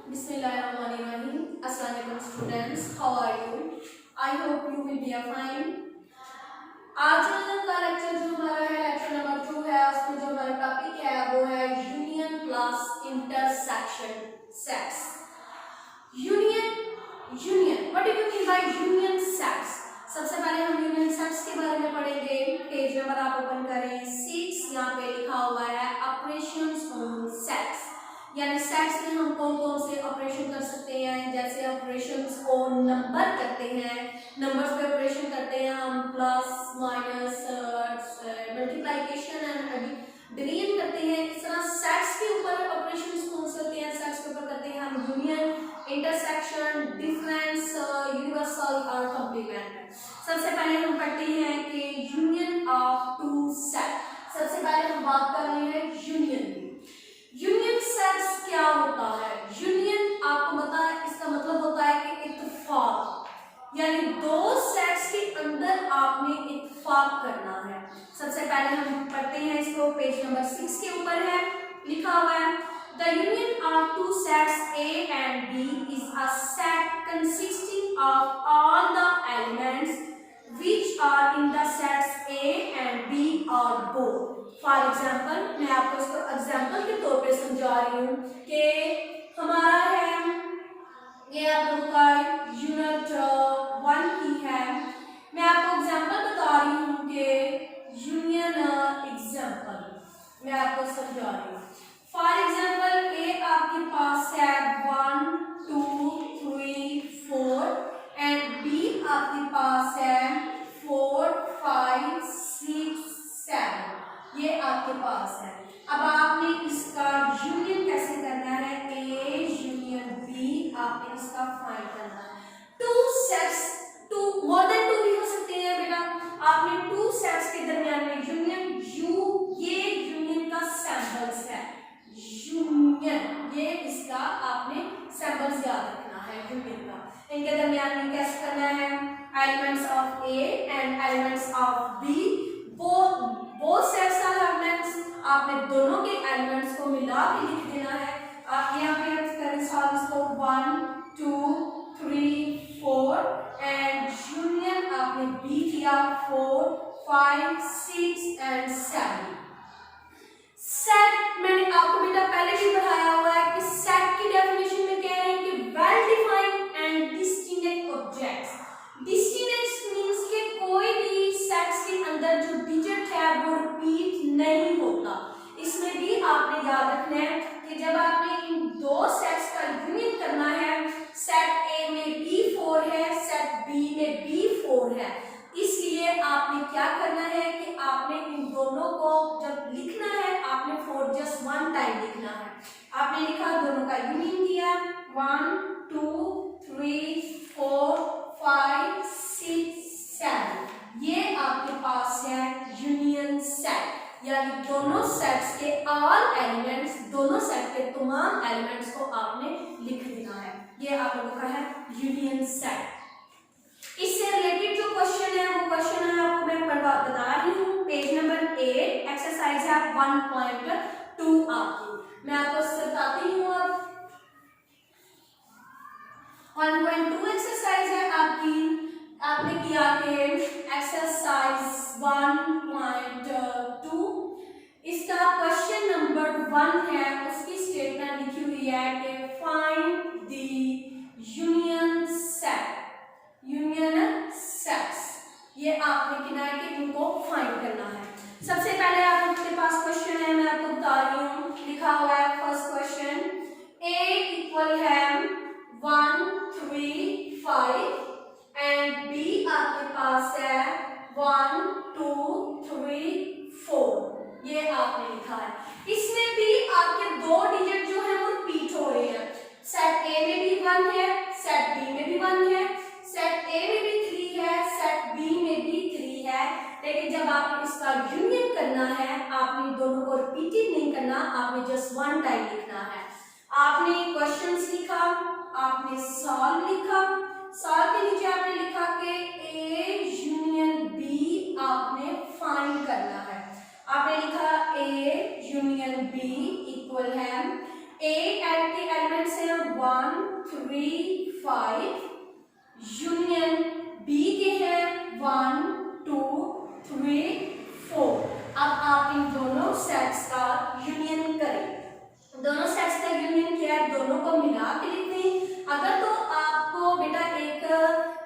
Bismillahirrahmanirrahim. Assalamualaikum students. How are you? I hope you will be fine. आज का lecture जो हमारा है लेक्चर नंबर 2 है, उसमें जो हमारा टॉपिक है वो है union plus intersection sets. Union what do you mean by union sets? सबसे पहले हम यूनियन सेट्स के बारे में पढ़ेंगे। पेज नंबर आप ओपन करें 6, यहाँ पे लिखा हुआ है ऑपरेशंस ऑन सेट्स, यानी सेट्स में हम कौन कौन से ऑपरेशन कर सकते हैं। जैसे ऑपरेशंस को नंबर करते हैं, नंबर्स पे ऑपरेशन करते हैं हम, plus minus multiplication and division करते हैं। इस तरह सेट्स के ऊपर ऑपरेशंस कौन से होते हैं, सेट्स के ऊपर करते हैं हम यूनियन, इंटरसेक्शन, डिफरेंस, यूनिवर्सल और कॉम्प्लीमेंट। सबसे पहले हम पढ़ते हैं कि यूनियन ऑफ टू सेट। सबसे पहले हम बात कर रहे हैं यूनियन की। यूनियन सेट्स क्या होता है? यूनियन आपको पता है, इसका मतलब होता है कि इत्तेफाक, यानी दो सेट्स के अंदर आपने इत्तेफाक करना है। सबसे पहले हम पढ़ते हैं इसको, पेज नंबर 6 के ऊपर है, लिखा हुआ है the union of two sets A and B is a set consisting of all the elements which are in the sets A and B or both. For example, मैं आपको इसको एग्जाम्पल के तौर पे समझा रही हूँ कि हमारा है, ये आप लोगों का यूनिट 1 की है। मैं आपको एग्जाम्पल बता रही हूँ कि यूनियन एग्जाम्पल मैं आपको समझा रही हूँ। फॉर एग्जाम्पल, ए आपके पास है 1 2 3 4 एंड बी आपके पास है 4 5 6 7, ये आपके पास है। अब आपने इसका यूनियन कैसे करना है? ए यूनियन बी, आपने इसका फाइंड करना है। Two sets, two more than two भी हो सकते हैं बेटा। आपने टू सेट्स के दरमियान में यूनियन, ये यूनियन का सैंपल्स है, यूनियन ये इसका आपने सैंपल्स याद रखना है यूनियन का। इनके दरमियान में कैसे करना है? Elements of A and elements of B, both sets are elements, आपने दोनों के एलिमेंट्स को मिला के लिख देना है। आप यहाँ पे करें सॉल्व इसको 1 2 3 4 एंड यूनियन आपने बी किया 4 5 6 एंड 7। सेट मैंने आपको बेटा पहले भी पढ़ाया हुआ है कि सेट की डेफिनेशन में कह रहे हैं कि well defined and distinct objects. Distinct means कि कोई भी सेट्स के अंदर जो डिजिट है वो रिपीट नहीं होता। इसमें भी आपने याद रखना है कि जब आपने इन दो सेट्स का यूनियन करना है, सेट ए में B4 है, सेट B में B4 है, इसलिए आपने क्या करना है कि आपने इन दोनों को जब लिखना है, आपने 4 जस्ट 1 टाइम लिखना है। आपने लिखा, दोनों का यूनियन किया 1 2 3 4 5 6 7, ये आपके पास है यूनियन सेट, यानी दोनों सेट्स के ऑल एलिमेंट्स, दोनों सेट के तमाम एलिमेंट्स को आपने लिख देना है। ये आप लोगों का है यूनियन सेट। इससे रिलेटेड जो क्वेश्चन है वो क्वेश्चन है आपको मैं बता रही हूँ, पेज नंबर 8, एक्सरसाइज है 1.2 आपकी। मैं आपको बताती हूँ। अब 1.2 एक्सरसाइज है आपकी। आपने किया कि एक्सरसाइज 1.2, इसका क्वेश्चन नंबर 1 है, उसकी स्टेटमेंट लिखी हुई है कि find the union set, union sets, ये आपने किनारे के इनको फाइंड करना है। सबसे पहले आपके पास क्वेश्चन है, मैं आपको बता रही हूँ, लिखा हुआ है फर्स्ट क्वेश्चन, ए इक्वल है 1 3 5 एंड बी आपके पास है 1 2 3 4, ये आपने लिखा है। इसमें भी आपके दो डिजिट जो है वो रिपीट हो रहे हैं। सेट ए में भी 1 है, सेट बी में भी 1 है, सेट ए में भी 3 है, सेट बी में भी 3 है। लेकिन जब आपने इसका यूनियन करना है, आपने दोनों को रिपीटेड नहीं करना, आपने जस्ट 1 टाइम लिखना है। आपने क्वेश्चंस लिखा, आपने सॉल्व लिखा, सॉल्व के नीचे आपने लिखा कि ए यूनियन बी आपने फाइंड करना है। आपने लिखा ए यूनियन बी इक्वल है, ए के एलिमेंट्स हैं 1 3 5 यूनियन बी के हैं 1 2 3 4। अब आप इन दोनों सेट्स का यूनियन करें। दोनों सेट्स का यूनियन क्या है, दोनों को मिला के लिखते। अगर तो आपको बेटा एक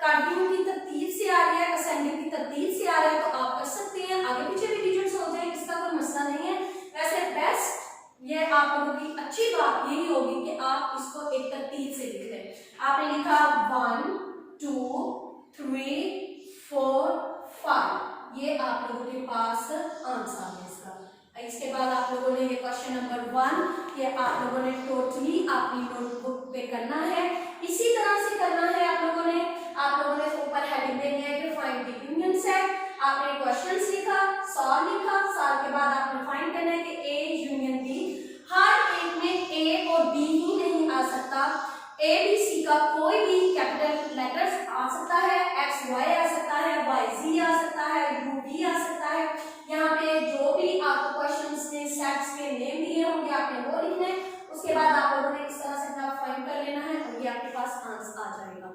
कार्डियो की तरतीब से आ रहा है, असेंडिंग की तरतीब से आ रहा है तो आप कर सकते हैं, आगे पीछे भी डिजिट्स हो जाए, इसका कोई मसला नहीं है। वैसे बेस्ट ये आप लोगों की अच्छी बात यही होगी कि आप इसको एक तरतीब से लिख लें। आपने लिखा 1 2 3 4 5, ये आप लोगों के पास आंसर है इसका। इसके बाद आप लोगों ने ये क्वेश्चन नंबर 1 ये आप लोगों ने टोटली अपनी नोटबुक पे करना है, इसी तरह से करना है। आप लोगों ने ऊपर हेडिंग देनी है कि फाइंड द यूनियन सेट। आपने क्वेश्चंस लिखा, सॉल्व लिखा, सॉल्व के बाद आपने फाइंड करना है कि ए यूनियन बी। हर एक में ए और बी ही नहीं आ सकता, ए बी सी का कोई भी कैपिटल लेटर्स आ सकता है, एक्स वाई आ सकता है, वाई जी आ सकता है, यू वी आ सकता है। यहाँ पे जो भी आपको क्वेश्चंस में सेट्स के नेम दिए होंगे आपने वो लिखने हैं। उसके बाद आप लोगों ने इस तरह से अपना फाइंड कर लेना है और ये आपके पास आंसर आ जाएगा।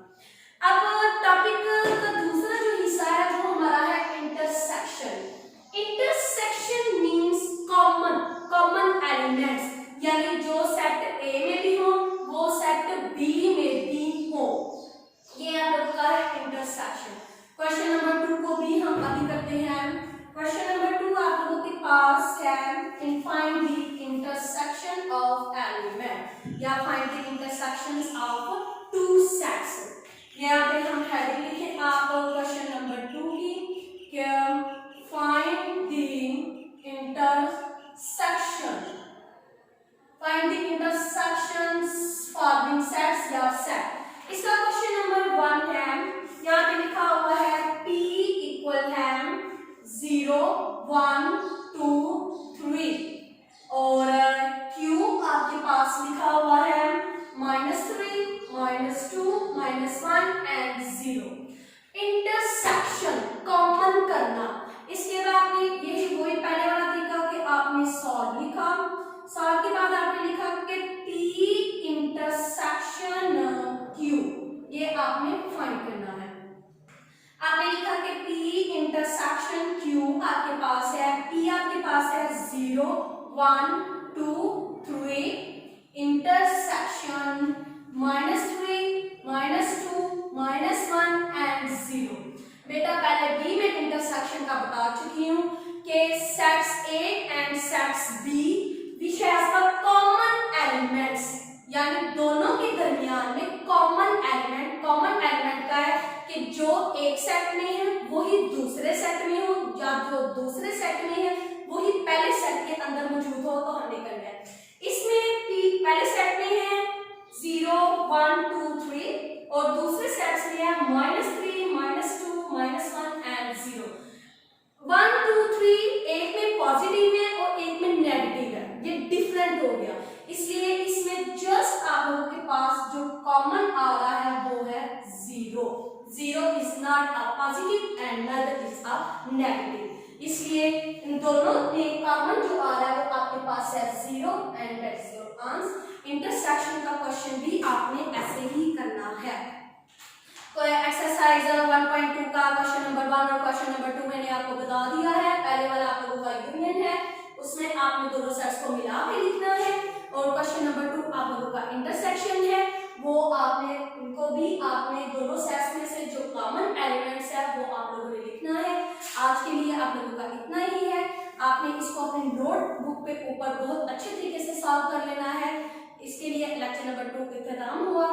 अब टॉपिक का दूसरा जो हिस्सा है वो हमारा है intersection. Intersection means common elements, यानी जो सेट ए में भी हो वो सेट बी में भी हो, ये आप लोगों का है इंटरसेक्शन। क्वेश्चन नंबर 2 को भी हम अभी करते हैं। क्वेश्चन नंबर 2 आप लोगों के पास है find the intersection of element या find the intersections of two sets. यहाँ पे हम हेडिंग लिखे आप क्वेश्चन नंबर 2 की find the intersections following sets या सेट। इसका क्वेश्चन नंबर 1 है, यहाँ पे लिखा हुआ है P इक्वल है 0 1 2 3 और Q आपके पास लिखा हुआ है -3 -2 -1 एंड 0। इंटरसेक्शन कॉमन करना, इसके बाद में यही वही पहले वाला तरीका कि आपने सॉल्व लिखा, सॉल्व के बाद आपने लिखा कि P इंटरसेक्शन Q, ये आपने फाइंड करना है। आपने लिखा कि P इंटरसेक्शन Q आपके पास है, P आपके पास है 0 1 2 3 इंटरसेक्शन -3 -2 -1 एंड 0। बेटा पहले B में इंटरसेक्शन का बता चुकी हूं कि sets A and sets B which has the common elements, यानी दोनों के दरमियान में कॉमन एलिमेंट का है कि जो एक सेट में है वही दूसरे सेट में हो या जो दूसरे सेट में है वही पहले सेट के अंदर मौजूद हो, तो हमने करना है। इसमें P पहले सेट में है 0 1 2 3 और दूसरे सेट्स में है -3 -2 -1 एंड 0। 1 2 3 एक में पॉजिटिव है और एक में नेगेटिव है, ये डिफरेंट हो गया, इसलिए इसमें जस्ट आप लोगों के पास जो कॉमन आ रहा है वो है 0। 0 is not a positive and neither is a negative, इसलिए इन दोनों में कॉमन जो आ रहा है वो आपके पास है 0 and that is your answer. Intersection का क्वेश्चन भी आपने ऐसे ही करना है। तो एक्सरसाइज 1.2 का क्वेश्चन नंबर 1 और क्वेश्चन नंबर 2 मैंने आपको बता दिया है। पहले वाला आप लोगों का यूनियन है, उसमें आपने दोनों सेट्स को मिला के लिखना है, और क्वेश्चन नंबर 2 आप लोगों का इंटरसेक्शन है, वो आपने उनको भी आपने दोनों सेट्स में से जो कॉमन एलिमेंट्स है वो आप लोगों ने लिखना है। आज के लिए आप लोगों का इतना ही है, आपने इसको अपनी नोटबुक पे ऊपर बहुत अच्छे तरीके से सॉल्व कर लेना है। इसके लिए लेक्चर नंबर 2 का इख्तिताम हुआ।